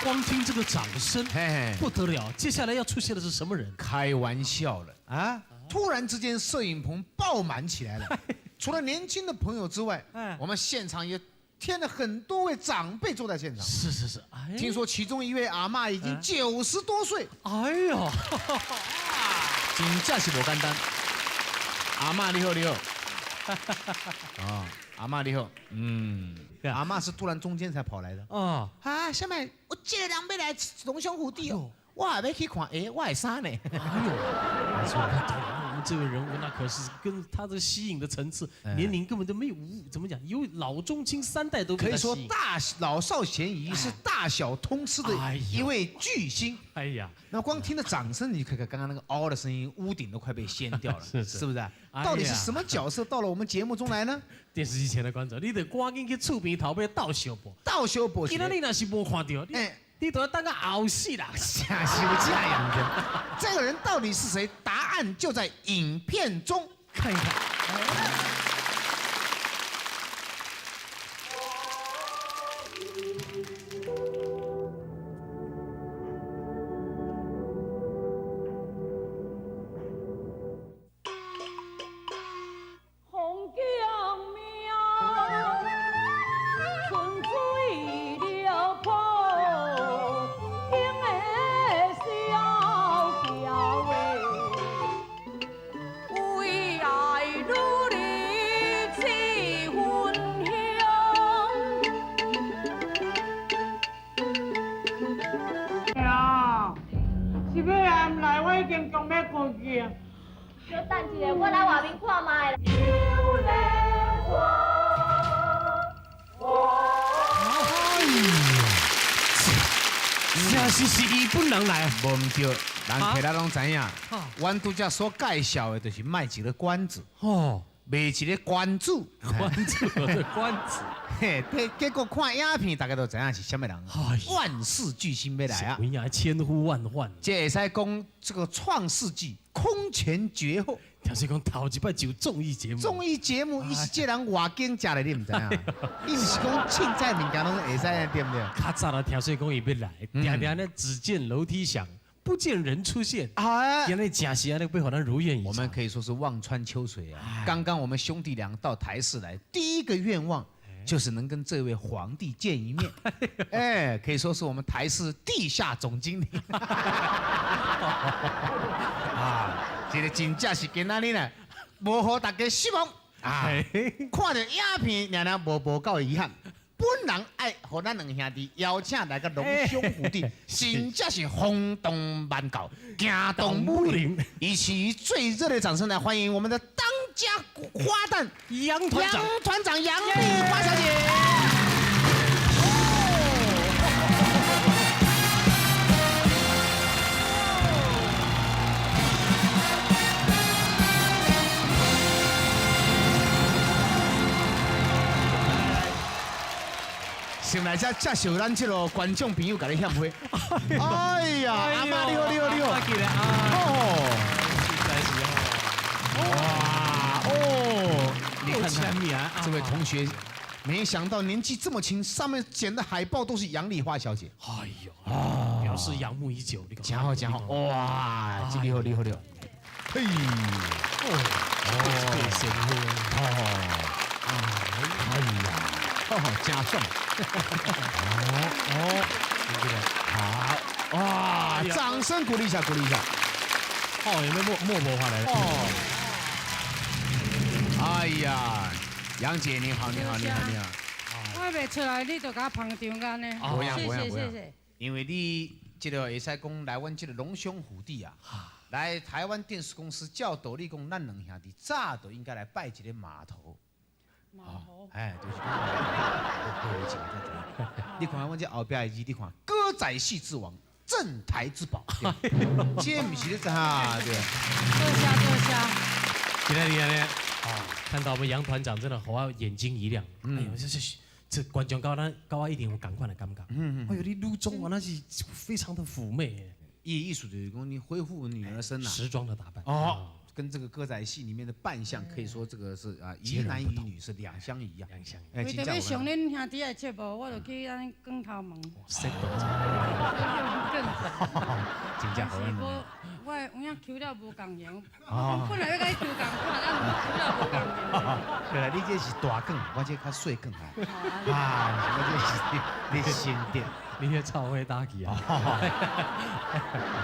光听这个掌声，不得了！接下来要出现的是什么人？开玩笑了啊！突然之间，摄影棚爆满起来了。除了年轻的朋友之外，我们现场也添了很多位长辈坐在现场。是，听说其中一位阿嬷已经90多岁。哎呦，真正是不简单。阿嬷你好，你好。阿嬷你好，阿嬷是突然中间才跑来的。下面我这个人要来龙兄虎弟哦，我还没去看，我还啥呢？哎呦，没错，我们这位人物那可是跟他的吸引的层次，年龄根本都没有怎么讲，有老中青3代都可以说大老少咸宜，是大小通吃的一位巨星。哎呀，那光听的掌声，你看看刚刚那个嗷的声音，屋顶都快被掀掉了，是不是？到底是什么角色到了我们节目中来呢？电视机前的观众，你得赶紧去厝边头边倒小播，今天你若是无看到，你都要当个后死啦！吓死我这样的，这个人到底是谁？答案就在影片中，看一看。就等一下，我来外面看卖。是伊本人来，无唔对，人客咱拢知影。阮拄则所介绍的，就是卖一个关子，卖一个关子，关子。嘿，结果看影片，大家都知影是什么人，万世巨星要来啊！哎呀，千呼万唤，这会使讲这个创世纪空前绝后。就是讲头一摆就综艺节目，综艺节目，伊是这人外景食的，你唔知影？伊是讲凊彩物件拢会使对不对？较早了听说讲伊要来，定定呢只见楼梯响，不见人出现。原来假戏啊，那被好像如愿以偿。我们可以说是望穿秋水啊！刚刚我们兄弟俩到台视来，第一个愿望就是能跟这位皇帝见一面。哎，可以说是我们台视地下总经理。这个真正是今仔日呢，无互大家失望啊！看到影片，仍无够遗憾。本人爱和咱两兄弟邀请来个龙兄虎弟，真正是轰动万教，惊动武林。以其最热烈的掌声来欢迎我们的当家花旦杨团长杨丽花小姐。先来遮接受咱这个观众朋友甲你献花。哎呀，阿妈你好，你好，你好。你看看这位同学，没想到年纪这么轻，上面剪的海报都是杨丽花小姐。哎呦，表示仰慕已久。真好，真好。哇，这厉害，厉害，厉害。嘿，哎呀。加重，好，哇！掌声鼓励一下，鼓励一下。有没有默默话来了？哎呀，杨姐你好，你好，你好，你好。我未出来，你就甲捧场干呢？不样，谢谢。因为你这个会使讲来阮这个龙兄虎弟啊，来台湾电视公司叫道理讲，咱两兄弟早就应该来拜一个码头。哎，就是你看我这后边的字，你看歌仔戏之王，镇台之宝，这不是你知哈？对。坐下。今天呢，看到我们杨团长真的好啊，眼睛一亮。哎呦，这观众高我一点，我赶快来感觉。哎呦，你女装啊，那是非常的妩媚。艺术就是讲你恢复女儿身啊，时装的打扮。跟这个歌仔戏里面的扮相，可以说这个是啊，一男一女是两相宜啊。两相宜。哎，为着要上恁兄弟的节目，我就去咱光头门。真正好我有影抽了无共样，我本来要甲伊抽共款，抽了无共样。对啦，你这是大梗，我这较细梗啊，我这是你先点。你也超会打击啊！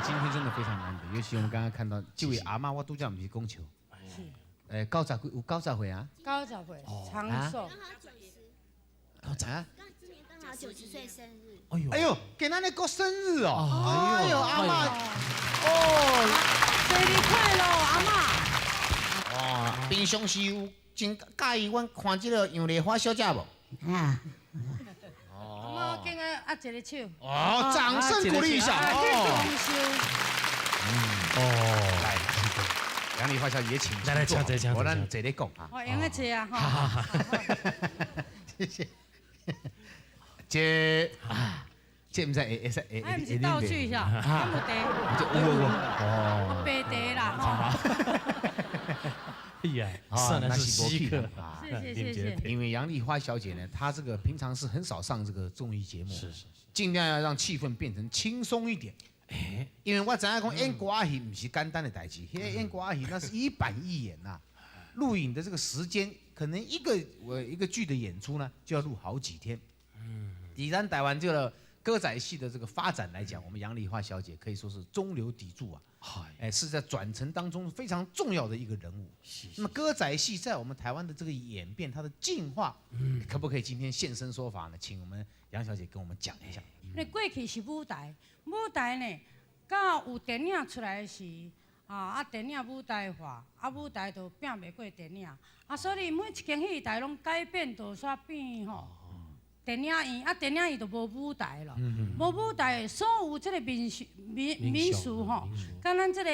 今天真的非常难得，尤其我们刚刚看到这位阿嬷，我都叫不是讲笑。是。90岁啊90岁，长寿。啊！今年刚好90岁生日。哎呦，给咱那过生日哦！哎呦，阿嬷，生日快乐，阿嬷。哦，平常时有真介意阮看这个杨丽花小姐无？啊。我今个握一个手。哦，掌声鼓励一下来，杨丽花小姐请来坐，请我咱坐咧讲啊。我用个坐啊，哈。谢谢。这唔知会使会。哎，不是道具一下，我无茶。有白茶啦，哈。哎呀，算的是稀客。谢谢。因为杨丽花小姐呢，她这个平常是很少上这个综艺节目，是，尽量要让气氛变成轻松一点。因为我知影讲演歌戏不是简单的代志，演歌戏那是一板一眼呐。录影的这个时间，可能一个剧的演出呢，就要录好几天。以咱台湾这个歌仔戏的这个发展来讲，我们杨丽花小姐可以说是中流砥柱啊。是在转承当中非常重要的一个人物。那么歌仔戏在我们台湾的这个演变，它的进化，可不可以今天现身说法呢？请我们杨小姐跟我们讲一下。那过去是舞台，舞台呢，到有电影出来时，电影舞台化，舞台就拼袂过电影，所以每一间戏台拢改变，就煞变吼。电影院电影院就无舞台了，无舞台，所有这个民俗吼，甲咱这个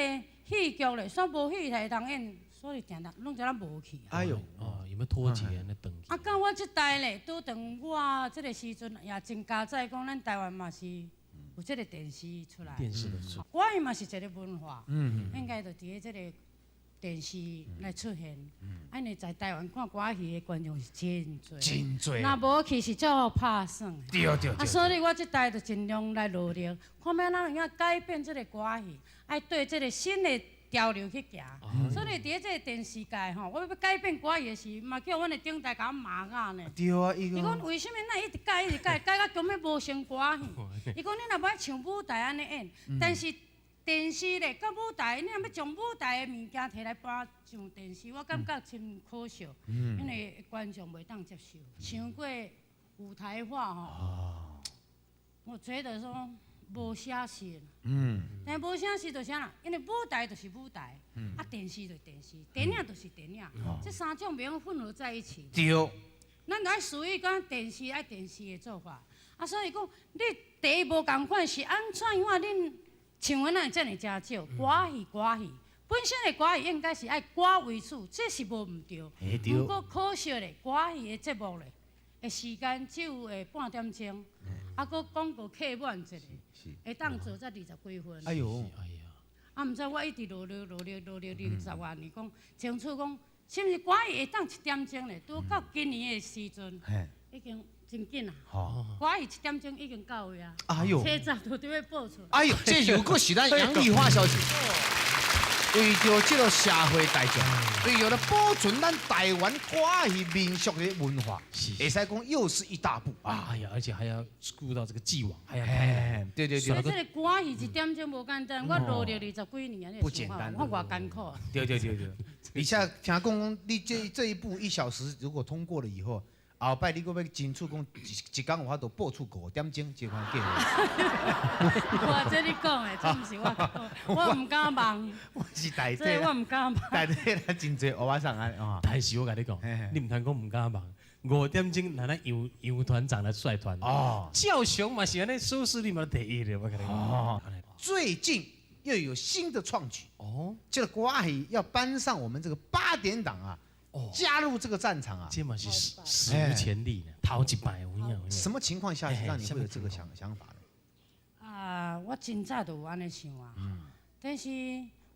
戏剧咧，煞无戏台通演，所以常常拢叫咱无去。哎呦，有没有脱节那等级？到我这代咧，拄等我这个时阵也真加载讲，咱台湾嘛是有这个电视出来。电视的出。歌戏嘛是一个文化，应该就伫咧这个电视来出现。安尼在台湾看歌戏的观众是真多，真多。若无去是足好拍算的。对。所以我这代就尽量来努力，看要咱能改变这个歌戏，爱对这个新的潮流去行。所以伫咧这个电视界吼，我要改变歌戏的时，嘛叫阮的顶台甲我骂啊呢。对啊，伊讲为什么咱一直改到根本无成歌戏？伊讲你若要像舞台安尼演，但是电视咧，甲舞台，你若要将舞台的物件摕来搬上电视，我感觉真可笑，因为观众袂当接受。想过舞台化吼，我觉得说无写实。但无写实就是啥啦？因为舞台就是舞台，电视就是电视，电影就是电影，这三种袂用混合在一起。对。咱就爱属于讲电视爱电视的做法，所以讲你第一无共款是安怎样恁？像阮那遮尔真少，歌戏，本身的歌戏应该是爱歌为主，这是无毋对。不过可惜咧，歌戏的节目咧，的时间只有半点钟，搁广告客满一个，会当做才20几分。哎呦，毋知我一直努力20多年，讲争取讲，是毋是歌戏会当1点钟咧？拄到今年的时阵，已经。真紧啊！歌戏7点钟已经到位啊！哎呦，车站都对要报出来。哎呦，这又搁是咱杨丽花小姐，为着这个社会大众，为着保存咱台湾歌戏民俗的文化，会使讲又是一大步啊！哎呀，而且还要顾到这个继往，还要开。对。所以这个歌戏1点钟无简单，我努力20几年，不简单，我偌艰苦。对。而且听讲你这一部1小时如果通过了以后。后摆你搁要争取讲一工有法度播出5点钟，这款计划。我这你讲的，这毋是我讲，我毋敢忘。我是大这我毋敢忘。大体咱真侪学仔上啊！但是我甲你讲，你毋通讲毋敢忘。5点钟，那咱杨团长来率团。教雄嘛是安尼，收视率嘛第一的，我甲你讲。最近又有新的创举。这个歌戏要搬上我们这个8点档啊。加入这个战场啊，这嘛是史无前例呢，头一摆有影。什么情况下让你会有这个想法呢？我真早就有安尼想啊，但是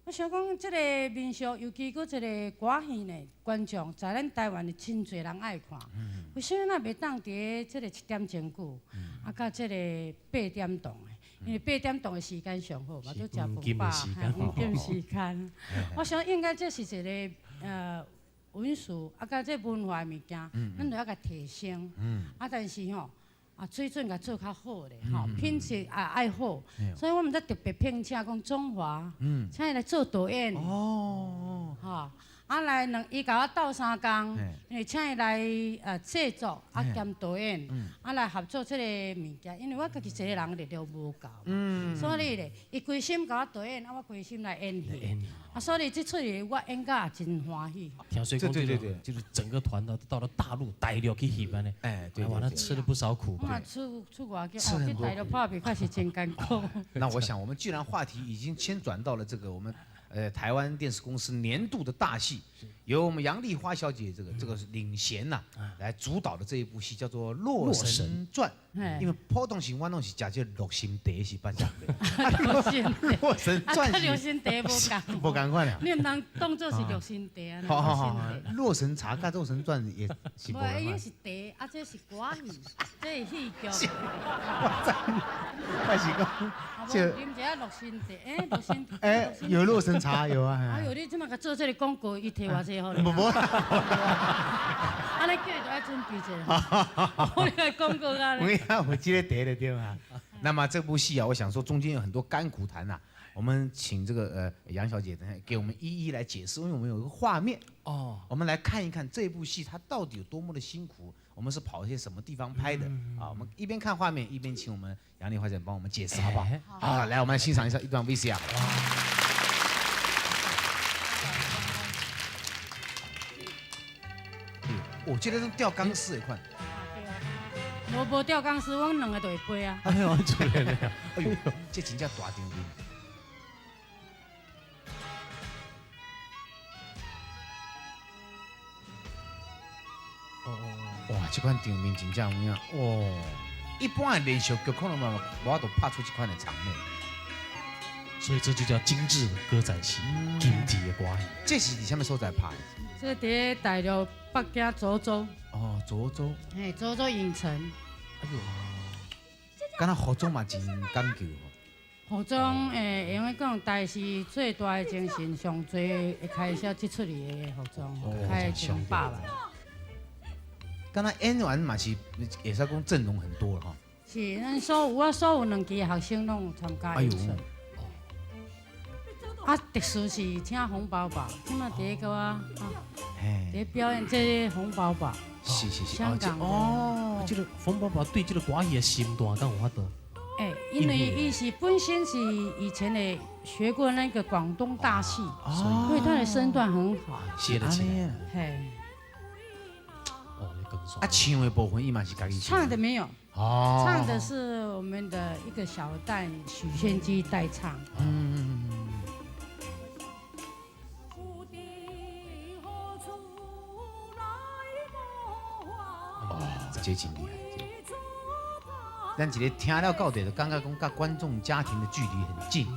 我想讲，即个民俗，尤其搁一个歌戏呢，观众在咱台湾的真侪人爱看。为什么咱袂当伫即个7点钟久，甲即个8点档的？因为8点档的时间上好嘛，都食饭饱，黄金时间。我想应该这是一个文书甲这文化的物件，咱都要甲提升。但是吼。水准甲做较好咧，品质也爱好，所以我们在特别聘请讲中华，请伊来做导演，来伊甲我斗3工，因为请伊来制作兼导演，来合作即个物件，因为我家己一个人力量无够，所以咧，伊规心甲我导演，我规心来演戏，所以这出戏我演甲也真欢喜。听说讲就是整个团到了大陆大陆去翕安尼，哇，那吃了不少苦。我出外去，去大陆拍片确实真艰苦。那我想，我们既然话题已经迁转到了这个我们台湾电视公司年度的大戏，由我们杨丽花小姐这个领衔呐，来主导的这一部戏叫做《洛神传》。因为普通时我拢是食这六神茶是捌食的，洛神传是六神茶无无共款了。你唔通当做是六神茶啊？好，洛神茶甲洛神传也是无共款。款。伊是茶，这是歌戏，这是戏剧。我是讲，就啉一下洛神茶，洛神茶。有洛神茶有啊。哎呦，你即马甲做这个广告，伊摕偌济好咧？无。安尼叫伊都爱准备一下，我来广告啊。我记得得了对吧？那么这部戏啊，我想说中间有很多甘苦谈呐，我们请这个杨小姐等下给我们一一来解释，因为我们有一个画面哦，我们来看一看这部戏它到底有多么的辛苦，我们是跑一些什么地方拍的啊？我们一边看画面，一边请我们杨丽花姐帮我们解释好不好？好，来我们来欣赏一段 VCR。我记得是吊钢丝的款。无吊钢丝，阮两个就会飞啊。哎呦，出来了！哎呦，这真正大场面。哇，这款场面真正有影哦。一般的连续剧可能嘛，无法度拍出这款的场面。所以这就叫精致的歌仔戏，精致的歌戏。这是伫什么所在拍的？这伫大陆北京涿州。哦，涿州。嘿，涿州影城。哎呦，敢若服装嘛真讲究。服装用来讲，台是最大的精神，上最会开销这出里的服装，开100万。敢若演员嘛是，会使讲阵容很多了哈。是，咱我所有2期学生拢有参加演出。特殊是请洪宝宝，今嘛第一个伫表演这个洪宝宝。是，香港哦，这个洪宝宝对这个歌戏的身段敢有法度？因为伊是本身是以前的学过那个广东大戏，所以他的身段很好，写得起来。嘿。更爽。唱的部分伊嘛是家己唱的没有。哦。唱的是我们的一个小旦许仙姬代唱。这真厉害！咱一个听了到底，就感觉讲甲观众家庭的距离很近，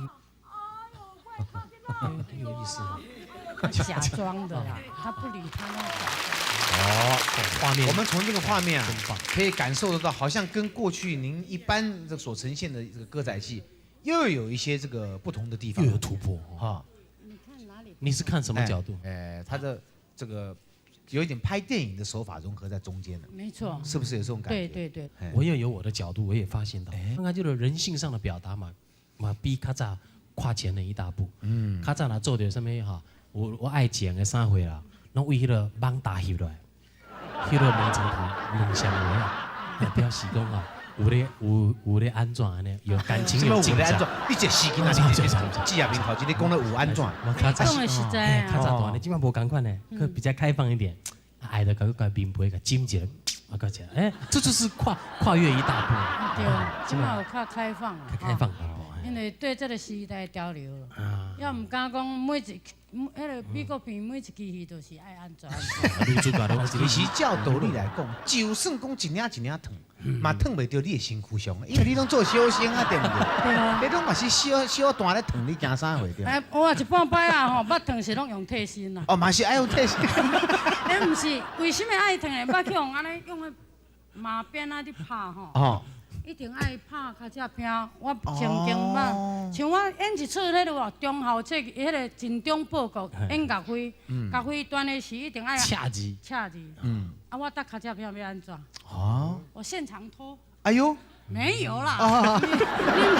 很有意思。假装的啦，他不理他那假装。画面，我们从这个画面啊，可以感受得到，好像跟过去您一般所呈现的这个歌仔戏，又有一些这个不同的地方，又有突破哈。你看哪里？你是看什么角度？他的这个。有一点拍电影的手法融合在中间了，没错，是不是有这种感觉？对，我也有我的角度，我也发现到，看看就是人性上的表达嘛，比较早跨前了一大步。较早若做到什么哈，我爱情的啥货啦，拢为迄个网打翕落来，翕落名城图两相为啊，表示讲啊，有咧安怎安尼，有感情有进展。你这死囡仔，你记下面头前你讲了有安怎？讲的实在啊。较早大呢，基本无共款呢，可比较开放一点，爱的个面皮个จิ้一个，搞起来，这就是跨越一大步。对，今嘛有较开放了。开放。因为对这个时代潮流了，要唔敢讲每迄个美国片每一期戏都是爱安怎。其实照道理来讲，就算讲一领一领疼，嘛烫袂到你的身躯上，因为你拢做小生啊，对不对？对啊。你拢嘛是小段咧烫，你惊啥会对？哎，我一半摆啊吼，捌烫是拢用替身啦。哦，嘛是爱用替身。哎，毋是，为什么爱烫的？捌去用安尼用个马鞭啊，伫拍吼。哦。一定爱拍卡车片，我曾经捌，像我演一出迄个中校册，迄个尽忠报国演岳飞，岳飞端的时一定爱恰字，啊，我搭卡车片要安怎？哦。我现场拖。哎呦。没有啦。你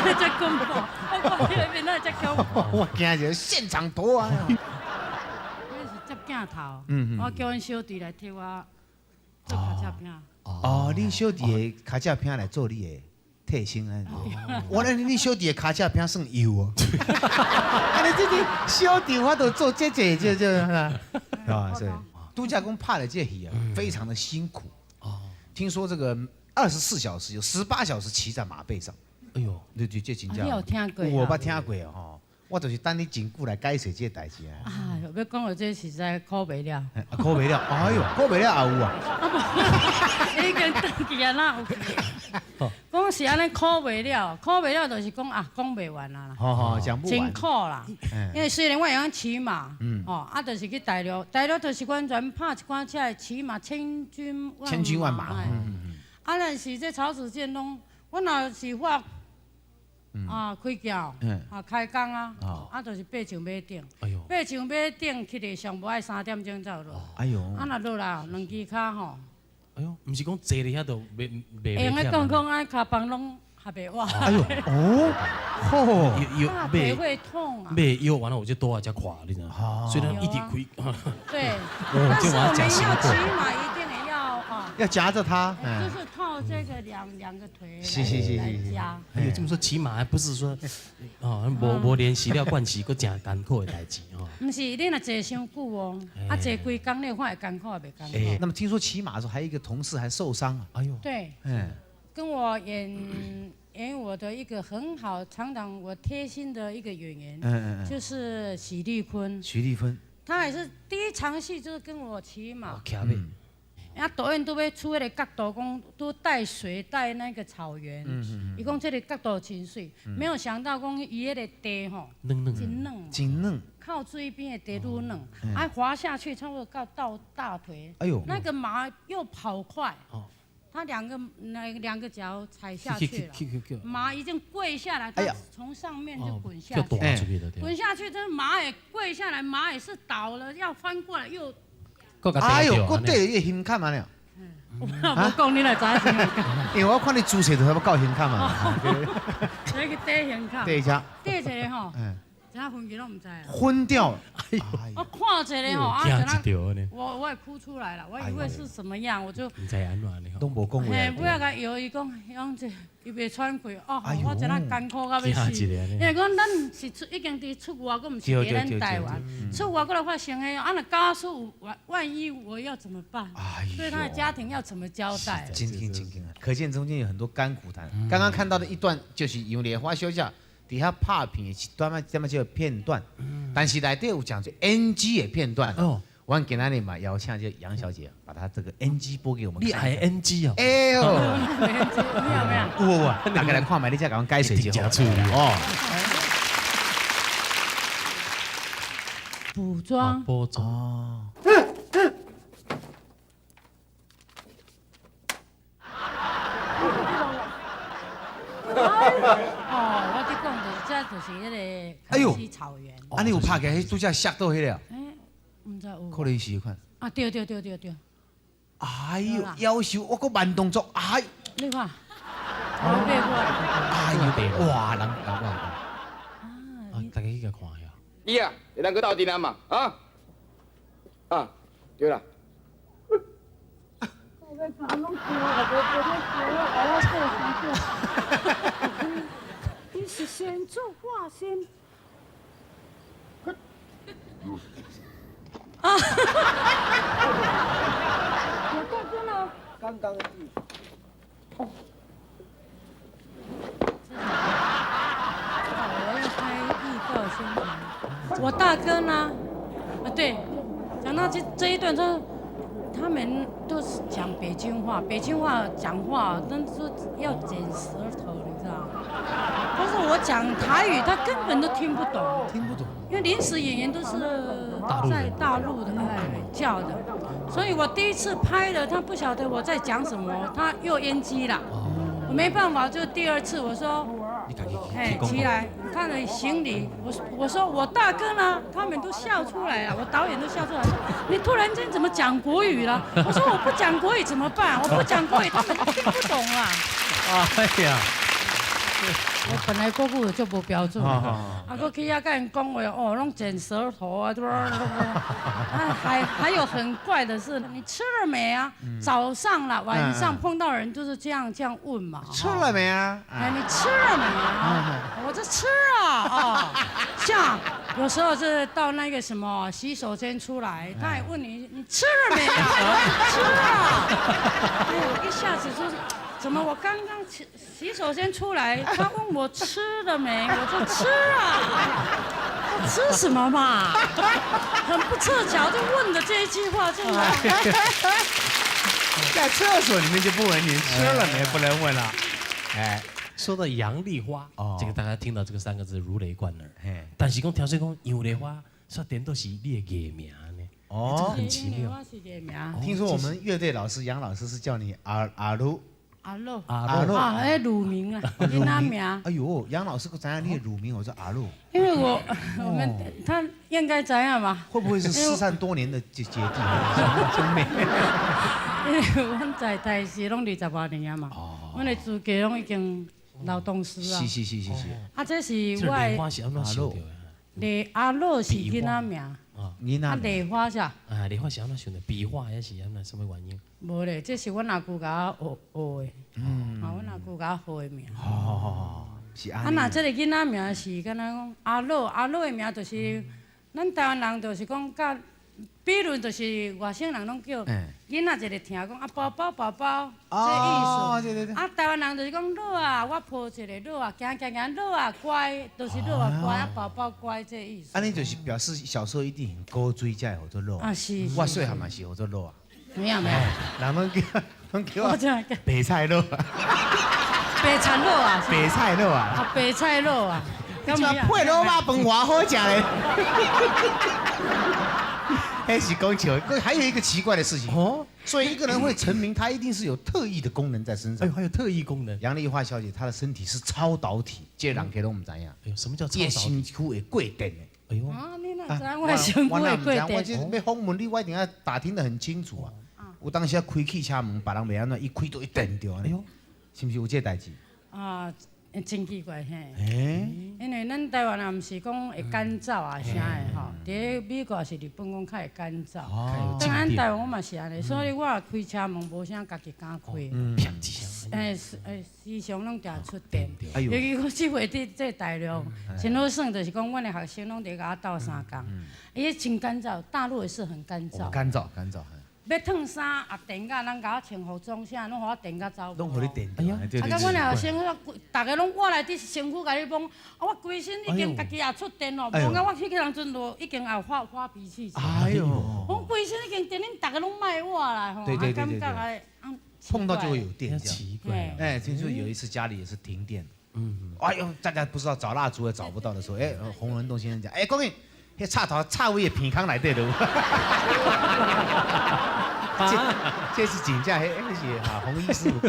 那只恐怖，我看你那只恐怖。我惊着现场拖啊。我是接镜头，我叫阮小弟来替我做卡车片。哦，恁小弟的卡车片来做你的替身啊？我来恁小弟的卡车片算优哦。安尼这小弟我都做这，是吧？是。度假宫拍的这戏啊，非常的辛苦。哦。听说这个24小时有18小时骑在马背上。哎呦，对，这真正。你有听过？我捌听过哦。我就是等你真久来解释这个代志啊！啊，要讲到这实在考袂了。考袂了，哎呦，考袂了也有啊！已经登记啊，哪有去？讲是安尼考袂了，考袂了就是讲啊，讲袂完啦。好，讲不完。真苦啦，因为虽然我会晓骑马，啊，就是去大陆，大陆就是完全拍一款车骑马千军万马。啊，但是这曹子建拢，我若是发。啊，开轿，啊，开工啊，啊，就是爬上马顶，爬上马顶去的上无爱3点钟才有落。哎呦，啊，若落啦，两只脚吼。哎呦，毋是讲坐伫遐都袂用咧讲安骹帮拢还袂活。哎呦，哦，有背会痛啊。背腰完了我就多才垮，你知道吗？虽然一直开。对，但是我们要骑马一定也要啊。要夹着它。就是靠这个两个腿来夹。哎呦，这么说骑马还不是说，哦，无练习了惯习，佫真艰苦的代志哦。不是，你若坐伤久哦，啊坐规工你看会艰苦也袂艰苦。那么听说骑马的时候还有一个同事还受伤啊？哎呦。对。跟我演我的一个很好、常常我贴心的一个演员，就是许丽坤。许丽坤。他也是第一场戏就是跟我骑马。啊，导演都要出迄个角度，讲都带水带那个草原，伊讲这个角度真水，没有想到讲伊迄个地吼，真嫩，靠水边的地愈嫩，啊滑下去差不多到大腿，哎呦，那个马又跑快，他两个脚踩下去了，马已经跪下来，他从上面就滚下去，滚下去，这马也跪下来，马也是倒了，要翻过来又。哎呦，我对你胸坎嘛了。我讲你来知影。因为我看你姿势就差不够胸坎嘛。那个底胸坎。底下。底一个吼，一下昏去拢唔知啊。昏掉了。我看一个吼，啊，我也哭出来了，我以为是什么样，我就。唔知安怎呢？都无讲话。嘿，尾仔甲摇，伊讲这，伊袂喘气，哦，我真啊艰苦到要死。因为讲咱是已经伫出外，佫唔是伫咱台湾，出外过来发生的，啊，那家属万一我要怎么办？对他的家庭要怎么交代？真啊！可见中间有很多甘苦谈。刚刚看到的一段就是用莲花休假底下拍片的段嘛，这么叫片段，但是内底有讲做 NG 的片段。哦。我今天嘛邀请这杨小姐，把她这个 NG 播给我们看。你还 NG 哦？哎呦，有，大家来看嘛，你再甲我解释一下。哦。补妆。补妆。哦，我伫讲的，这就是迄个开西草原。啊，你有拍起迄拄则摔到迄个？唔知有。可能是看。啊，对。哎呦，夭寿，我个慢动作，哎。你看，我背过。哎呦，哇，人。啊，大家去甲看下。伊啊，会当去斗阵啊嘛，啊？啊，对啦。你是先做话先。啊！我到这了。刚刚。哦。我要拍预告宣传。我大哥呢？啊，对，讲到这一段说，他他们都是讲北京话，北京话讲话，但是要剪舌头，你知道吗？但是我讲台语，他根本都听不懂。听不懂。因为临时演员都是在大陆的叫的，所以我第一次拍的，他不晓得我在讲什么，他又 NG 了。我没办法，就第二次我说，哎，起来，你看了行李，我说我大哥呢，他们都笑出来了，我导演都笑出来，你突然间怎么讲国语了？我说我不讲国语怎么办？我不讲国语，他们听不懂啊。哎呀，我本来国语就不标准，啊，我去遐跟人讲话，哦，拢剪舌头啊，还有很怪的是，你吃了没啊？早上了，晚上碰到人就是这样问嘛。吃了没啊？哎，你吃了没啊？我这吃啊，哦，像有时候是到那个什么洗手间出来，他还问你吃了没啊？吃啊！哎呀，一下子就是。怎么？我刚刚洗手间出来，他问我吃了没，我说吃啊，我吃什么嘛？很不凑巧就问的这一句话，真的。在厕所里面就不问你吃了没，不能问了。哎，说到杨丽花，这个大家听到这个3个字如雷贯耳。但是讲调水讲杨丽花，说点都是你的艺名呢。哦，很奇妙。听说我们乐队老师杨老师是叫你阿鲁。阿乐啊，哎，乳名啊，你哪名？哎呦，杨老师，我知道你的乳名，我说阿乐。因为我们他应该知道嘛。会不会是失散多年的姐弟兄妹？因为我们在台视拢20多年啊嘛，我们的资格拢已经老同事啊。是。啊，这是我的阿乐是囡仔名。啊，梨花是啊？啊，梨花是安怎想的？笔画还是安怎什么原因？无咧，这是阮阿舅甲我学的。阮阿舅甲我学的名。是安。啊，那这个囡仔名是敢若讲阿乐的名，就是咱台湾人就是讲甲，比如就是外省人拢叫囡仔一个听讲啊宝宝，这意思。啊，台湾人就是讲乐啊，我抱一个乐啊，行乐啊乖，就是乐啊乖啊宝宝乖这意思。安尼就是表示小时候一定很高追才会做乐。啊是。我细汉嘛是会做乐啊。没有。人拢叫我白菜乐。白菜乐啊。白菜乐啊。啊白菜乐啊。咁啊配肉肉饭偌好食咧。还是讲笑，还有一个奇怪的事情哦，所以一个人会成名，他一定是有特异的功能在身上。还有特异功能。杨丽花小姐她的身体是超导体，这人家都唔知影。哎呦，什么叫超导体？身躯会过电的。哎呦。啊，你哪知我身躯会过电？我这要访问你，我一定要打听得很清楚啊。有当时开汽车门，别人袂安怎，一开就一电掉。哎呦，是不是有这代志？啊。真奇怪嘿，因为咱台湾人毋是讲会干燥啊啥的吼，伫美国是日本讲较会干燥。当然台湾我嘛是安尼，所以我开车门无啥家己敢开。时常拢定出电，尤其我即回这大陆，真好耍就是讲，阮的学生拢伫甲我斗3工，伊真干燥，大陆也是很干燥。干燥。要烫衫啊，电到人甲我穿服装啥，拢互我电到走。拢互你电。哎呀，啊！甲阮学生，大家拢我来伫身躯甲你摸，我规身已经家己也出电咯，摸到我迄个人阵都已经也发脾气。哎呦！我规身已经电，恁大家拢卖我啦吼，对。感觉哎，碰到就会有电，奇怪。哎，听说有一次家里也是停电，哎呦，大家不知道找蜡烛也找不到的时候，哎，洪文栋先生讲，哎，讲紧，迄插位的鼻孔内底都。这是真正，迄是哈洪医师有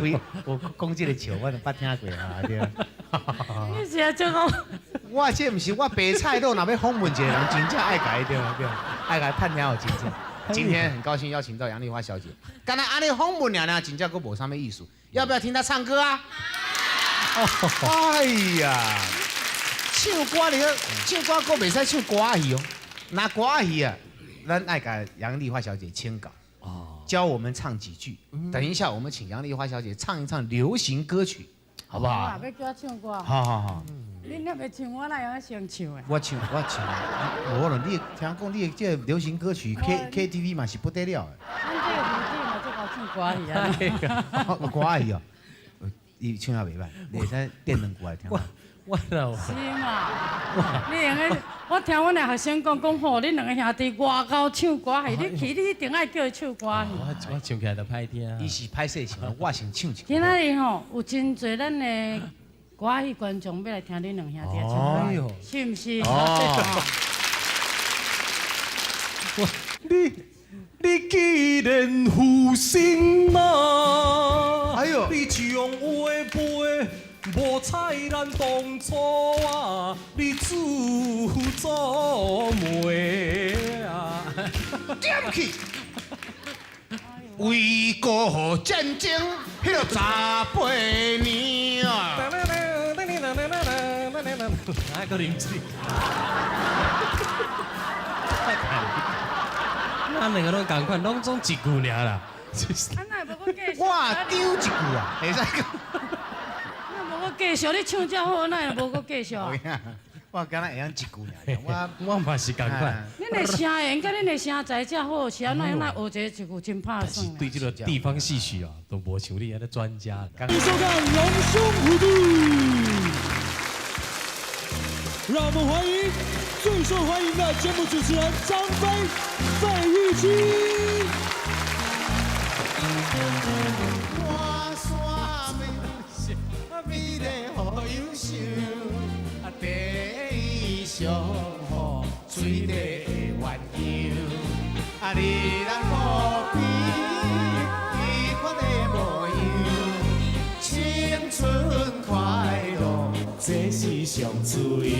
讲这个笑，我都捌听过哈，对。你是啊，这个。我这不是我白菜肉，若要访问一个人，真正爱改对吗？对，爱改探听好真正。今天很高兴邀请到杨丽花小姐，刚才安尼访问娘，真正佫无啥物意思，要不要听她唱歌啊？哎呀，唱歌你唱歌佫袂使唱歌戏哦，那歌戏啊，咱爱甲杨丽花小姐请教。教我们唱几句，等一下我们请杨丽花小姐唱一唱流行歌曲，好不好？要叫我唱歌。好。你若要唱，我哪会先唱的？我唱，无咯，你听讲你这流行歌曲 KTV 嘛是不得了的。咱这个附近嘛，最好唱歌戏啊。歌戏哦，你唱也袂歹，你使点两句来听。我了，是嘛？你用个，我听阮的学生讲，吼，恁两个兄弟外口唱歌，是你去，你一定爱叫伊唱歌。我唱起来就歹听。伊是歹势唱，我先唱一句。今仔日吼，有真侪咱的歌戏观众要来听恁两兄弟唱歌，是毋是？哦。你既然负心嘛，哎呦，你将话背。无采咱当初啊，你自作媒啊！点去！为国战争，迄个18年啊！哪个啉水？咱两个拢共款，拢总一句尔啦。啊，那无我继续。我丢一句啊，会使讲。我继续你唱遮好，那无我继续。我敢若会晓一句尔，我嘛是共款。恁的声源甲恁的声才遮好，是安怎样学一句真拍但是算。对这个地方戏曲啊，都无像你安尼专家。欢迎收看《龙兄虎弟》，让我们欢迎最受欢迎的节目主持人张飞、费玉清。美丽好优秀，第一上好水地的鸳鸯，你咱无比彼款的模样，青春快乐，这是上自由。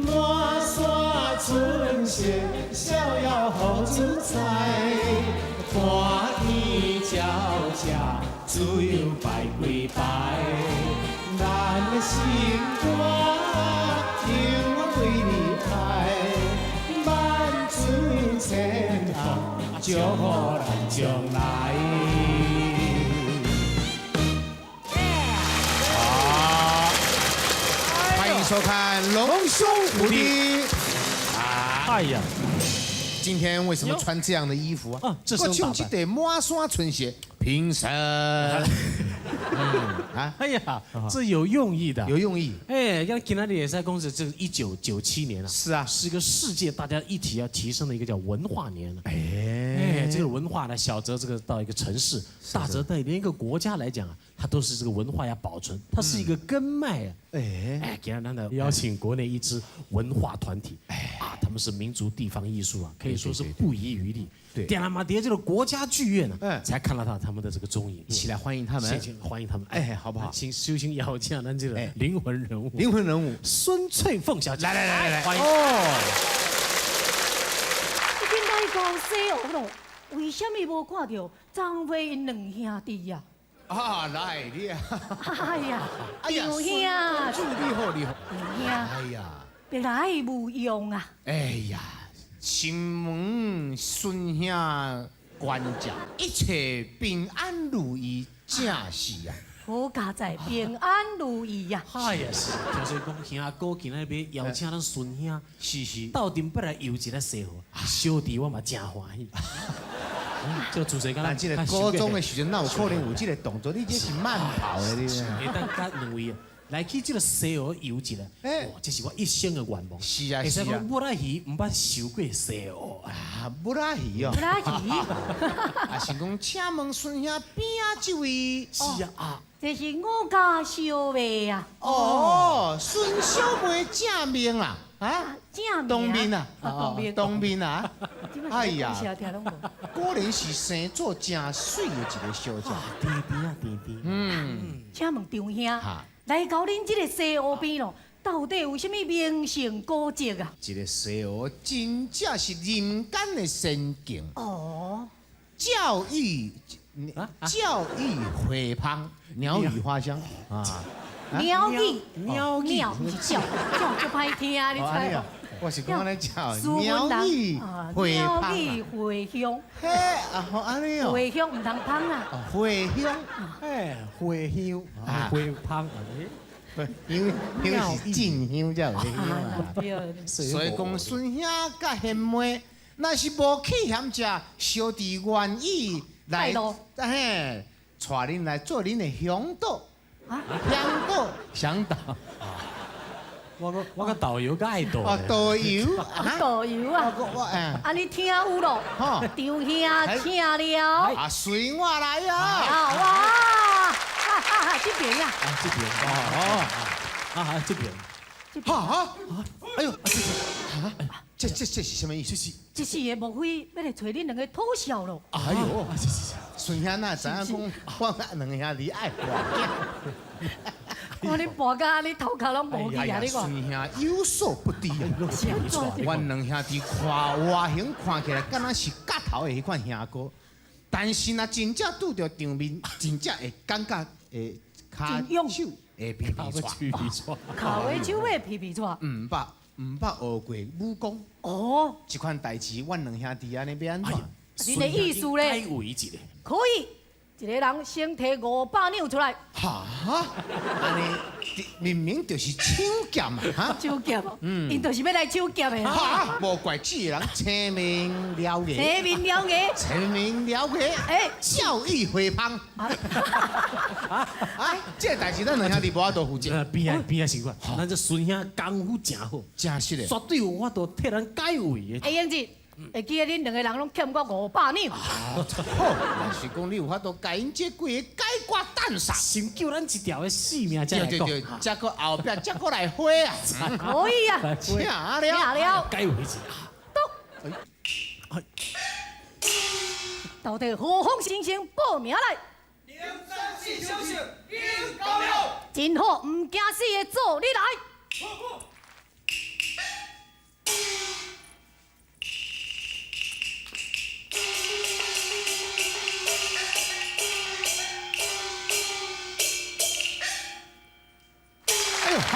满山春色，逍遥好自在。看天照射，自由摆几摆。咱的心肝，永远为你开。万水千行，祝福咱将来。好，欢迎收看《龙兄虎弟》。哎呀！今天为什么穿这样的衣服啊？这是唱起得满山春雪，平生。哎呀，这有用意的，有用意。哎，像今天的野赛公司，这是1997年了，是啊，是一个世界大家一体要提升的一个叫文化年了。哎，这个文化呢，小则这个到一个城市，大则对连一个国家来讲啊，它都是这个文化要保存，它是一个根脉啊。哎，给他的邀请国内一支文化团体，他们是民族地方艺术啊，可以说是不遗余力。对，点了马迭这个国家剧院呢，才看到他们的这个踪影，一起来欢迎他们，欢迎他们，哎，好不好？请修行邀请咱这个灵魂人物，灵魂人物孙翠凤小姐，来，欢迎。哦，你今仔讲西湖咯，为什么无看到张飞因两兄弟呀？啊，来你啊！哎呀，刘兄，助你好，你好。刘兄，哎呀，别来无用啊！哎呀，新门孙兄关照，一切平安如意，正是啊。好家在平安如意呀！哎呀是，听说讲兄哥今日要邀请咱孙兄，是，到顶北来游一个西湖，小弟我嘛真欢喜。这个主持人刚才这个高中的时阵，哪有可能有这个动作？你这是慢跑的，你。会当甲两位来去这个西湖游一下，哇，这是我一生的愿望。是啊，会使讲木拉鱼唔捌游过西湖啊，木拉鱼哦。木拉鱼。啊，是讲请问孙兄边啊这位？是啊，这是我家小妹啊。哦，孙小妹正面啊。啊，东面啊，东面啊，哎呀，果然是生做正水的一个小姐，弟弟啊，弟弟，请问张兄，来到恁这个西湖边咯，到底有啥物名胜古迹啊？这个西湖真正是人间的仙境哦，教育惠芳，鸟语花香啊。鸟语是叫就歹听，你猜无？我是讲安尼叫鸟语回香。鸟语回香。嘿，啊好安尼哦。回香唔通芳啊。回香，哎，回香啊，回香香是进香才有香啊。所以讲孙兄甲贤妹，若是无去嫌食，小弟愿意来带路，嘿，带恁来做恁的向导。啊，向导，我个导游个爱导哦，导游，导游啊，啊你听有咯？吼张兄请了。啊，随我来啊！啊哇，这边呀，这边哦这边啊，哎呦，这是什么意思？这是的，莫非要来找恁两个讨笑咯？哎呦，孙兄哪知影讲我两兄弟爱我你跋甲你头壳拢无去啊！你孙看，兄有所不知啊！阮两兄弟看外形看起来，敢若是夹头的迄款兄哥，但是若真正拄着场面，真正会感觉会骹手会皮皮喘，卡尾手尾皮皮喘。毋捌学过武功，哦，即款代志，阮两兄弟安尼要安怎？恁的意思咧？改为一个，可以，一个人先摕500两出来。哈，安尼明明就是抢劫嘛，哈！抢劫哦，因就是要来抢劫的。哈，无怪这个人青面獠牙，青面獠牙，青面獠牙，哎，教育回芳。啊，这代志咱两兄弟无法度负责，边啊情况，咱这孙兄功夫真好，真实的。绝对有法度替咱改位的。哎，英子，会记得恁两个人拢欠我500两。好，若是讲你有法度甲因这几个解决蛋杀，先救咱一条的性命再来讲，再个后壁再个来花啊！可以啊，请了，了，改为一个。到底何方先生报名来？真好，唔惊死的做你来。哎呦，好，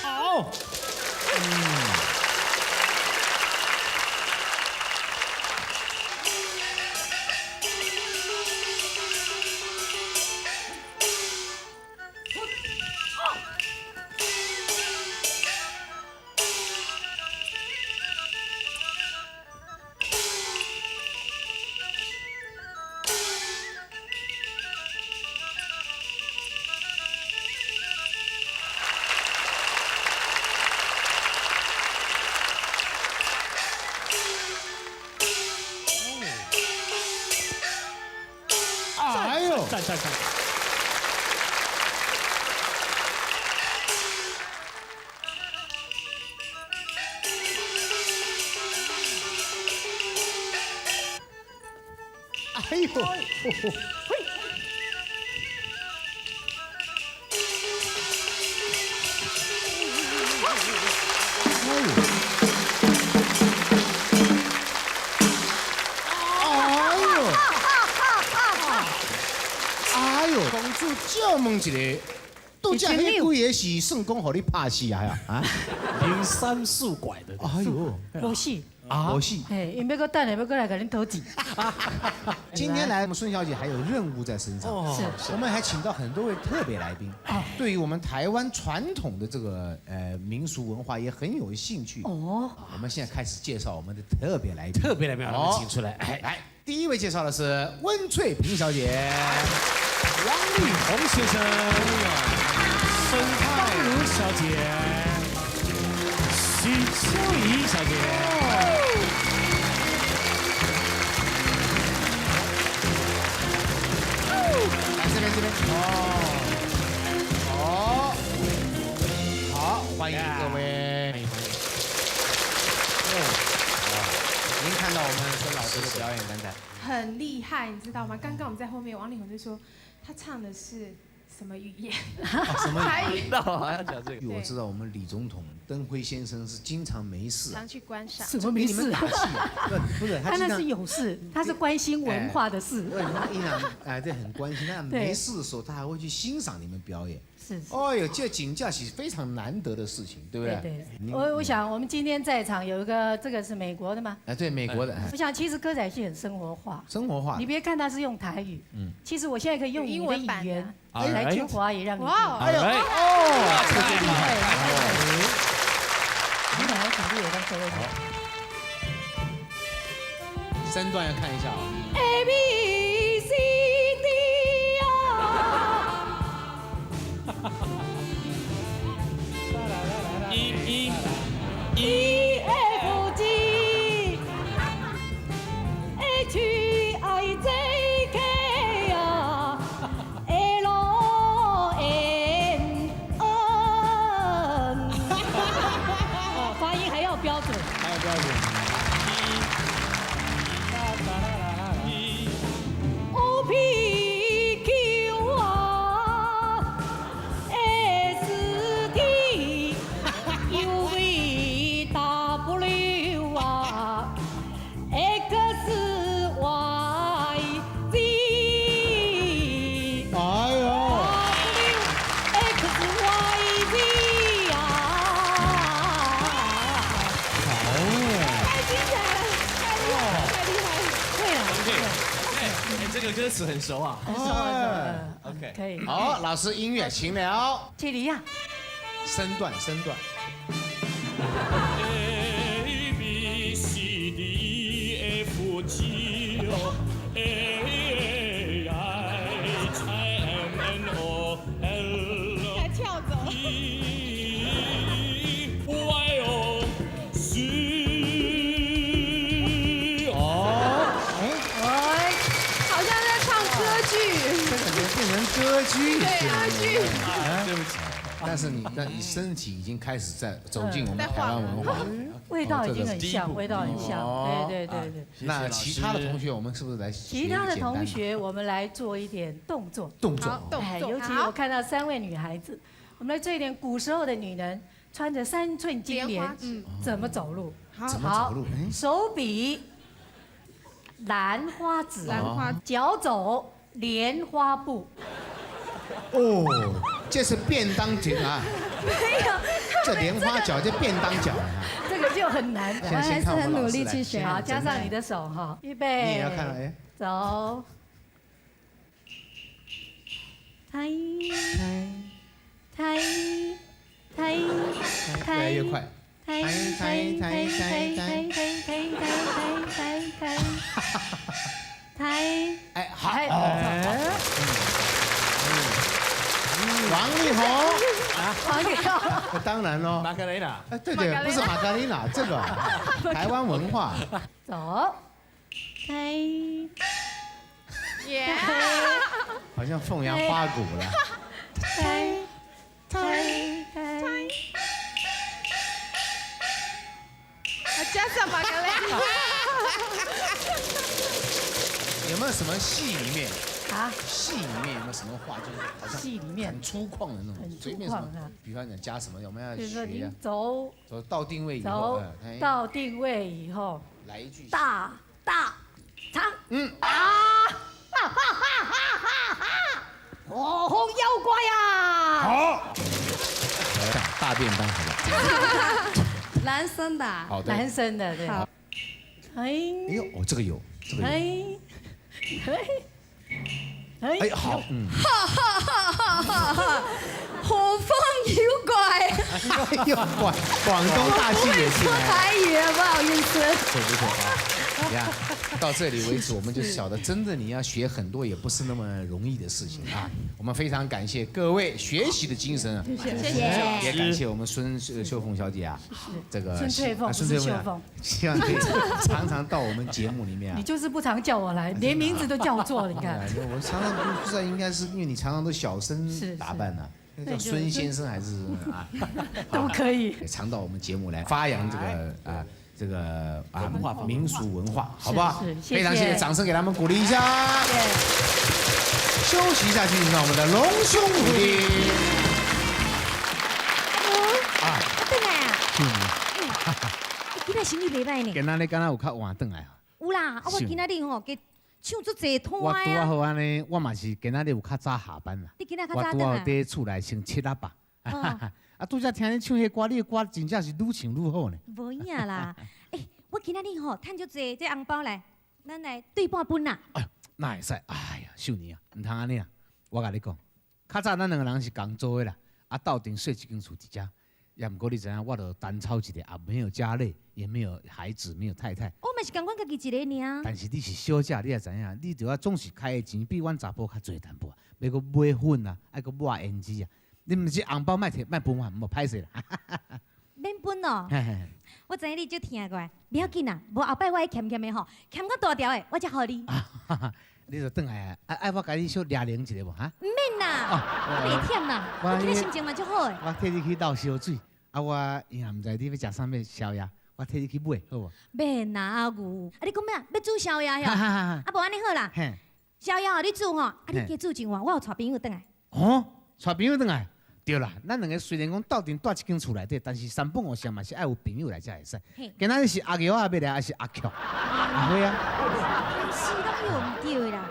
好，哎呦，赞。哎呦，哎呦，公主借问一个，拄则迄几个是算讲互你拍死啊？啊？灵山树拐的，哎呦，无死，无死。嘿，因要搁等下要搁来甲恁讨钱。今天来，我们孙小姐还有任务在身上。是，我们还请到很多位特别来宾，对于我们台湾传统的这个民俗文化也很有兴趣。哦，我们现在开始介绍我们的特别来宾。特别来宾，我们请出来。来，第一位介绍的是温翠萍小姐，王力宏先生，孙芳如小姐，许秋怡小姐。来这边。好，欢迎各位。您看到我们孙老师的表演刚才？很厉害，你知道吗？刚刚我们在后面，王力宏就说他唱的是什么语言？什么？台语。那我还要讲这个。我知道我们李总统登辉先生是经常没事，常去观赏。什么没事啊？打气啊？不是，他那是有事，他是关心文化的事。对，你们对很关心，但没事的时候他还会去欣赏你们表演。是。哦哟，这景架是非常难得的事情，对不对？对。我想我们今天在场有一个，这个是美国的吗？对，美国的。我想其实歌仔戏很生活化。生活化。你别看他是用台语，其实我现在可以用你的语言来听华语让你听。哎呦，哦，这个厉害。你俩要准备有张车位。身段要看一下啊。A B C D 啊。E F G H I J K 啊 L M N。发音还要标准。还要标准。O P Q R S T U V W X Y Z。哎呦 X Y Z 啊！太精彩了，太厉害了，太厉害了！会了，这个歌词很熟啊。很熟了。 OK， 可以。好，老师音乐请了。切离呀。身段。A B C D F G A I M N O L 还跳走。Y O C。好像在唱歌剧。这感觉变成歌剧。对，歌剧。对不起。但是你身体已经开始在走进我们台湾文化，味道已经很像，味道很像。对。那其他的同学，我们是不是来？其他的同学，我们来做一点动作。尤其我看到3位女孩子，我们来做一点古时候的女人穿着3寸金莲怎么走路。好，手比兰花指，脚走莲花步。哦，这是便当脚啊！没有，这莲花脚，这便当脚啊！这个就很难。我还是很努力去学。好，加上你的手哈，预备。你也要看哎。走。抬，越来越快。抬，哎，好。王力宏王力宏，当然喽，玛格丽娜，对，不是玛格丽娜，这个台湾文化。走，耶！好像凤阳花鼓了。加上玛格丽娜。有没有什么戏里面？啊，戏里面有没有什么话，就是好像戏里面很粗犷的那种，随便什么，比方讲加什么，我们要学呀。走到定位以后，到定位以后，来一句大长，火红妖怪呀！好，大便当好了。男生的。好的。男生的对。好。哎呦，这个有，这个有。哎，好，火风妖怪。广东大戏也是。说台语，不好意思。不错啊！你看，到这里为止，我们就晓得，真的你要学很多也不是那么容易的事情啊。我们非常感谢各位学习的精神啊，谢谢，也感谢我们孙秀凤小姐啊，这个孙翠凤，孙秀凤，希望可以常常到我们节目里面啊。你就是不常叫我来，连名字都叫错了，你看。我常常不知道，应该是因为你常常都小生打扮呢。叫孙先生还是啊？都可以。常到我们节目来发扬这个民俗文化，好不好？非常谢谢，掌声给他们鼓励一下。休息一下，进行到我们的隆胸舞力。啊，回来啊！是你今仔生意袂歹呢。今仔日敢若有较晚转来啊？有啦，我今仔日吼，给唱足济拖我拄啊啊。好安尼，我嘛是今仔日有较早下班啦。你今仔较我拄好早倒来。伫厝内先七啊吧。哦啊，拄则听你唱迄歌，你的歌真正是愈唱愈好呢。无影啦。我今仔日吼，趁足济这红包来，咱来对半分啦。哎呦，那会使？哎呀，秀妮啊，唔通安尼啊！我甲你讲，较早咱两个人是共做的啦，啊，斗阵睡一间厝一家。也毋过你知影，我著单操一个，也没有家累，也没有孩子，没有太太。我嘛是共阮家己一个尔。但是你是小姐，你也知影，你著要总是开的钱比阮查甫较侪淡薄，要搁买粉啊，还搁抹胭脂啊。你毋是红包莫摕莫分我，莫歹势啦。免分哦。我知影你足听过，不要紧啦，无后摆我会欠欠的吼，欠到大条的，我才互你。你著转来啊！爱我甲你小掠零一个无哈？唔免啦，我袂忝啦，我今日心情嘛足好诶。我替你去倒烧水，啊我伊若毋知你要食啥物宵夜，我替你去买，好无？免啦，阿牛，啊你讲咩啊？要煮宵夜哟？啊无安尼好啦，宵夜哦你煮吼，啊你加煮一碗，我有带朋友转来。哦，带朋友转来，对啦，咱两个虽然讲斗阵住一间厝内底，但是三本五时嘛是爱有朋友来才会使。今仔日是阿瑶啊要来，还是阿巧？阿辉啊？是拢有唔对啦，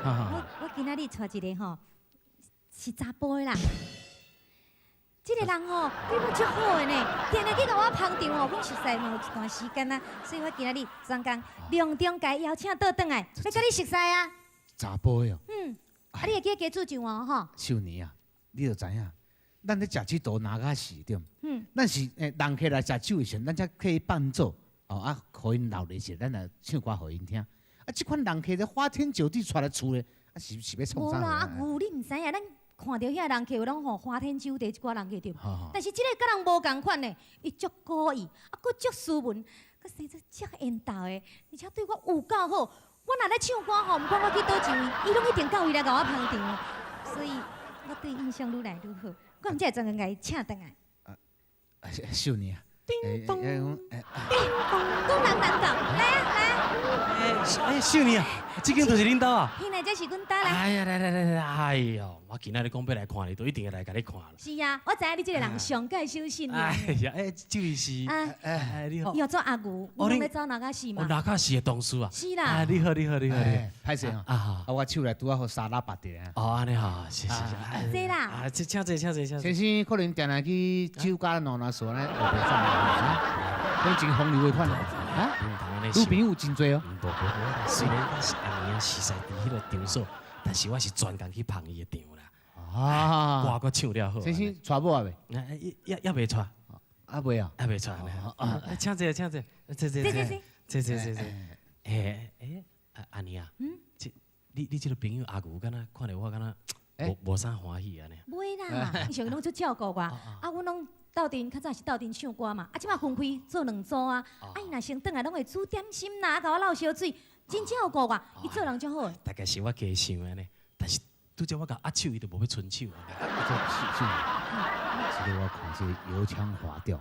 我今仔日带一个吼，是查甫的啦。这个人吼，对我足好的呢，定定去甲我捧场吼，阮实在嘛有一段时间啊，所以我今仔日专工隆重甲邀请倒转来，要甲你熟悉啊。查甫的哦。啊你会记得加煮一碗吼？秀妮啊，你著知影，咱咧食这道哪甲是对？咱是人客来食酒的时阵，咱才可以伴奏，哦啊，互因留咧时，咱来唱歌互因听。啊，即款人客咧花天酒地带来厝咧，啊是要创啥？无啦，阿牛你毋知影，咱看到遐人客有拢吼花天酒地，即寡人客对。但是即个甲人无共款呢，伊足故意，啊，佫足斯文，佫生做足缘投的，而且对我有够好。我若咧唱歌吼，毋管我去倒一位，伊拢一定到位来甲我捧场，所以我对印象愈来愈好。我毋才会专门甲伊请倒来。秀妮啊，叮咚，讲人难搞，来啊来啊！哎，秀妮啊，这间就是恁兜啊？现在这是阮家来。哎呀，来，哎呦，我今仔日讲要来看你，都一定会来甲你看了。是啊，我知影你这个人上介小心的。哎呀，这位是你好。要做阿牛，你拢要走哪个戏嘛？哪个戏的同事啊？是啦。你好。歹势吼，啊我手内拄啊好沙拉白的啊。哦，安尼好，谢。这啦。啊，请坐。先生可能定定去酒家弄那所呢，后边上来，讲真风流的款啊。女朋友真多哦。无，虽然我是安尼啊，实在伫迄个场所，但是我是专工去捧伊的场啦。啊，歌搁唱了好。先生娶某啊未？也未娶。啊未啊？也未娶呢。请坐。坐。安尼啊，你这个朋友阿牛，敢若看到我敢若无啥欢喜安尼。袂啦，伊上拢足照顾我，啊，阮拢斗阵较早是斗阵唱歌嘛，啊，即摆分开做两组啊，啊，伊若先转来拢会煮点心啦，甲我捞烧水，真照顾我，伊做人足好。大概是我加想安尼，但是拄则我甲压手，伊就无要伸手安尼。这个我看这油腔滑调，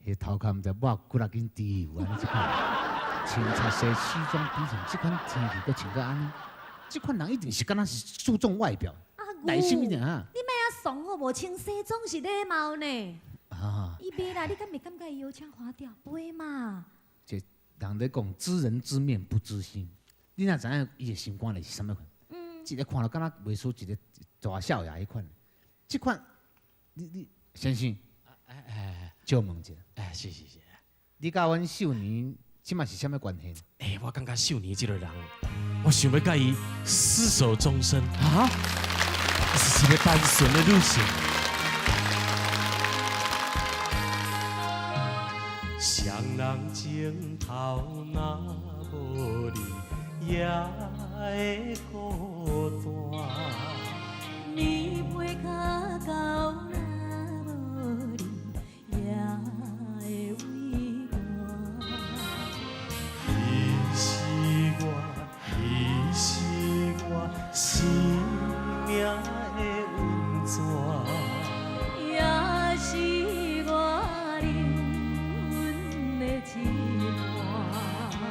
迄头壳毋知抹几落斤猪油安尼即款。穿插西西装笔挺，这款天气搁穿到安尼，这款人一定是敢若是注重外表，耐心一点啊！你莫啊怂好无，穿西装是礼貌呢。伊袂啦，你敢袂感觉伊油腔滑调？袂嘛。这人咧讲知人知面不知心，你若知影伊的心肝里是啥物款？一个看了敢若袂输一个大少爷迄款，这款你先生，借问一下，是，你甲阮秀年。即嘛是啥物关系呢？我感觉秀妮这个人，我想要甲伊厮守终身啊！是一个单纯的女性。双人情头若无你，也会孤单。你陪较到若无你，也会畏寒。伊是我生命的温泉，也是我灵魂的一半。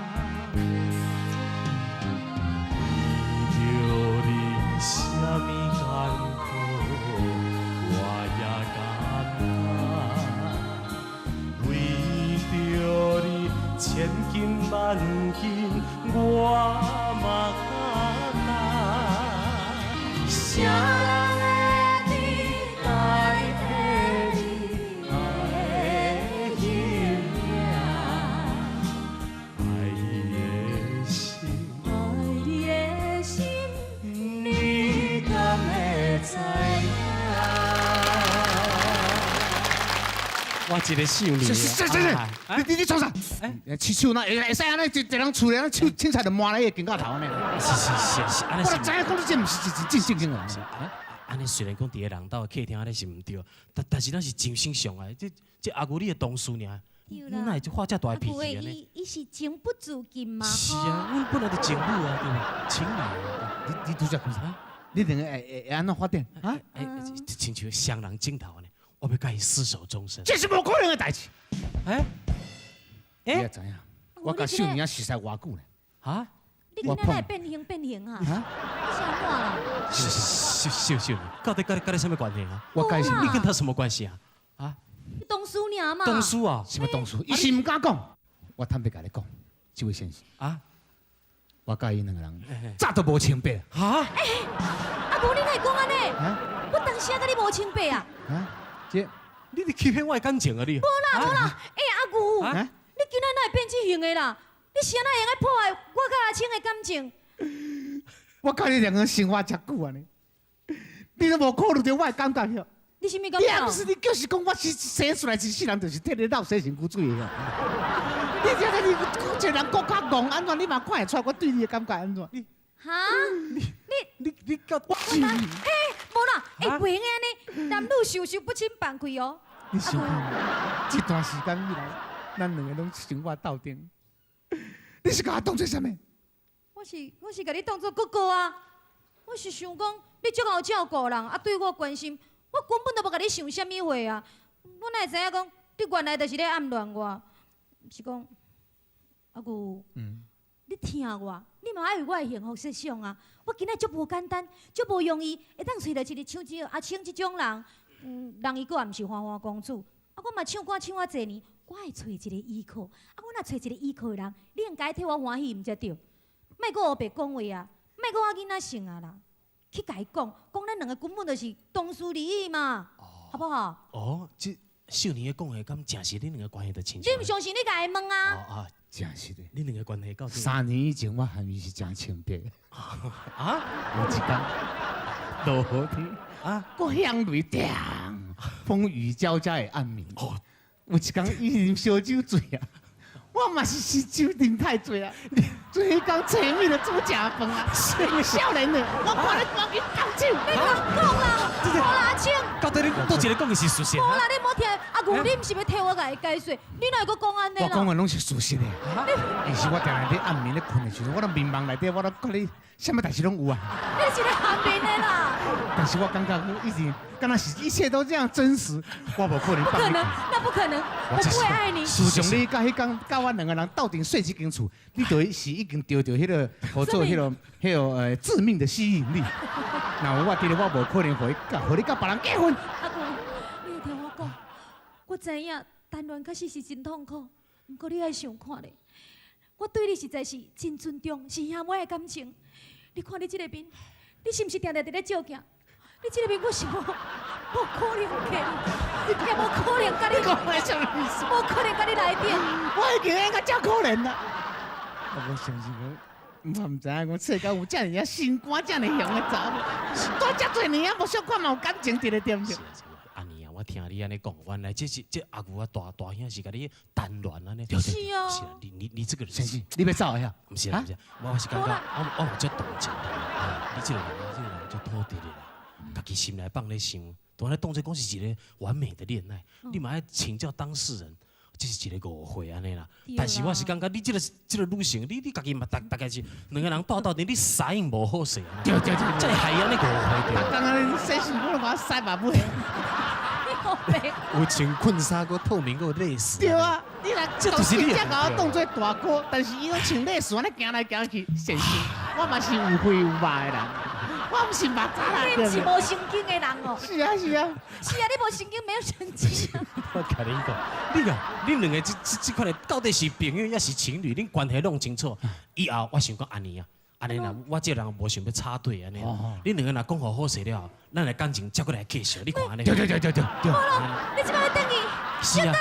紧，我嘛敢担。啥人会代替你的性命？爱你的心，爱你的心，你敢会知影？我一个少年。你创啥？去手那会使安尼一人厝咧，手凊彩就抹咧肩胛头安尼。是，安尼是。我就知影讲你这毋是正经的。安尼虽然讲伫个人道的客厅安尼是毋对，但是咱是真心相爱。这阿姑你的同事尔，你哪会发遮大脾气安尼？伊是情不自禁嘛。是啊，阮本来就情侣啊，对吧？情侣。你拄则讲啥？你两个会安怎发展？啊？亲像双人镜头安尼，我要甲伊厮守终身。这是无可能的代志。你也知影，我甲秀年啊熟识偌久呢。啊？你今仔来变形啊？啊？你是安怎啦？秀年，到底跟你什么关系啊？我解释，你跟他什么关系啊？啊？同事尔嘛。同事啊？什么同事？伊是唔敢讲。我坦白甲你讲，这位先生啊，我甲伊两个人早都无清白。啊？阿姑，你哪会讲安尼？我当时啊，甲你无清白啊。啊？这你伫欺骗我的感情啊你？无啦，阿姑，你今仔哪会变这型的啦？你是安怎会用来破坏我甲阿青的感情？我甲你两个人生活遮久安尼，你都无考虑到我的感觉哟。你是咪感觉？你也不是，你就是讲我是生出来一世人就是替你闹洗身躯水的。你这个你一个人国较戆安怎？你嘛看会出来我对你的感觉安怎？哈？你甲我嘿，无啦，会袂用安尼，男女授受不亲办开哦。你想看，这段时间以来，咱两个拢生活斗阵，你是甲我当做啥物？我是甲你当做哥哥啊！我是想讲，你足好照顾人，啊对我关心，我根本都无甲你想啥物话啊！我哪会知影讲，你原来就是咧暗恋我？是讲，阿姑，你听我，你嘛爱为我的幸福设想啊！我今仔足无简单，足无容易，会当找到一个像这阿青这种人，人伊个也毋是花花公主，啊我嘛唱歌唱啊侪年，我爱找一个依靠，啊我若找一个依靠的人，你应该替我欢喜毋才对。莫搁黑白讲话啊，莫搁我囡仔性啊啦，去甲伊讲，咱两个根本就是同事利益嘛，好不好？哦，这少年的讲的，敢正是恁两个关系的亲像？你毋相信，你甲伊问啊。真是的，恁两个关系到3年以前，我含伊是真清白。啊？有一天，落雨天啊，我向雷电，风雨交加的暗暝。有一天，伊啉烧酒醉啊。我嘛是酒啉太醉啊，做迄天找米就煮食饭啊，少年的，我看你赶紧放酒。你讲啦，无啦，青。到底你倒一个讲的是事实？无啦，你莫听，阿姑，你毋是要替我甲伊解释，你哪会搁讲安尼啦？我讲的拢是事实的。但是我定定咧暗暝咧困的时阵，我咧迷茫内底，我咧讲你什么代志拢有啊。你是咧暗暝的啦。但是我感觉我一直，敢若是一切都这样真实，我无可能放你。不可能，那不可能，我不会爱你。自从你甲迄天甲我两个人斗阵睡这间厝，你就是已经着迄个合作迄个致命的吸引力。那我觉得我无可能和你甲别人结婚。阿姑，你要听我讲，我知影单恋确实是真痛苦，不过你爱想看咧，我对你实在是真尊重，是兄妹的感情。你看你这个面，你是不是定定伫咧照镜？你这个面我是无可能给你，也无可能甲你，无可能甲你来电。我已经应该真可怜啦。我相信我唔知影讲世间有遮尔啊心肝遮尔雄的查某，多遮多年啊，无小看嘛有感情伫咧点着。安尼啊，我听你安尼讲，原来这阿姑啊大兄是甲你单恋安尼。是啊。是啊，你这个人。先生，你要走呀？不是啦，不是，我是感觉我有这同情啊，你这个人就拖地的啦。家己心内放咧想，都咧当作讲是一个完美的恋爱，你嘛爱请教当事人，这是一个误会安尼啦。但是我是感觉你这个女性，你家己嘛大概是两个人斗斗阵，你使用无好势啊。对，这害安尼误会着。刚刚你洗身躯都把我洗嘛不黑。你好白。有穿困衫，搁透明，搁类似。对啊，你若这就是你的。把我当作大哥，但是伊拢穿类似安尼行来行去，先生，我嘛是有血有肉的人。我不是马扎啦。你不是无神经的人哦。是啊是啊。是啊，你无神经，没有神经啊。我甲恁讲，恁两个这款的到底是朋友也是情侣，恁关系弄清楚。以后我想讲安尼啊，安尼啦，我这人无想要插队安尼。恁两个若讲好势了，咱的感情接过来继续。你看安尼。对。好了，你即摆要等伊。是啊。